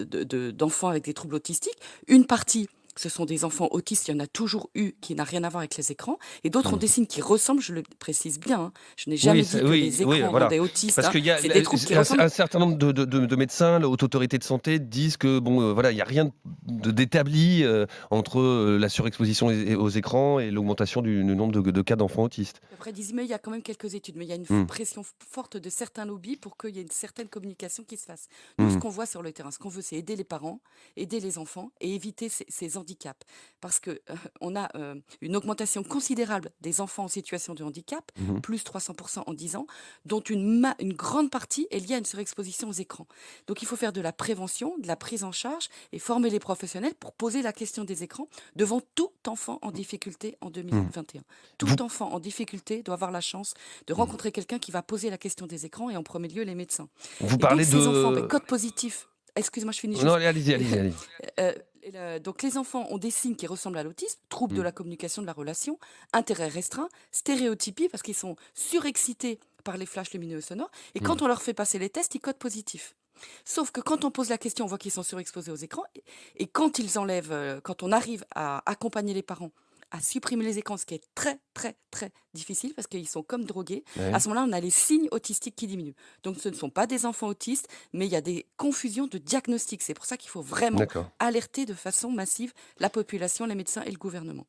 d'enfants avec des troubles autistiques. Une partie, ce sont des enfants autistes, il y en a toujours eu, qui n'a rien à voir avec les écrans. Et d'autres ont Mmh. des signes qui ressemblent, je le précise bien, hein. Je n'ai Oui, jamais dit c'est que oui, les oui, écrans voilà. rendaient autistes, Parce hein. qu'il y a C'est des troubles qui ressemblent. un certain nombre de médecins, la Haute Autorité de Santé disent que bon, voilà, il y a rien d'établi, entre, la surexposition aux écrans et l'augmentation du nombre de cas d'enfants autistes. Après, ils disent, mais il y a quand même quelques études, mais il y a une Mmh. pression forte de certains lobbies pour qu'il y ait une certaine communication qui se fasse. Nous, ce Mmh. qu'on voit sur le terrain, ce qu'on veut, c'est aider les parents, aider les enfants et éviter ces handicaps. Parce que on a une augmentation considérable des enfants en situation de handicap, Mmh mh. plus 300% en 10 ans, dont une grande partie est liée à une surexposition aux écrans. Donc, il faut faire de la prévention, de la prise en charge et former les professionnels pour poser la question des écrans devant tout enfant en difficulté en Mmh. 2021. Vous Tout enfant en difficulté doit avoir la chance de mmh. rencontrer quelqu'un qui va poser la question des écrans et en premier lieu les médecins. Vous Et donc parlez ces enfants, de code positif. Excuse-moi, je finis non, juste. allez, allez-y, allez-y, allez-y. Donc les enfants ont des signes qui ressemblent à l'autisme, troubles de Mmh. la communication, de la relation, intérêt restreint, stéréotypie parce qu'ils sont surexcités par les flashs lumineux et sonores. Et Mmh. quand on leur fait passer les tests, ils codent positif. Sauf que quand on pose la question, on voit qu'ils sont surexposés aux écrans. Et quand ils enlèvent, quand on arrive à accompagner les parents à supprimer les écrans, ce qui est très, très, très difficile parce qu'ils sont comme drogués, à Ouais. ce moment-là, on a les signes autistiques qui diminuent. Donc, ce ne sont pas des enfants autistes, mais il y a des confusions de diagnostic. C'est pour ça qu'il faut vraiment D'accord. alerter de façon massive la population, les médecins et le gouvernement.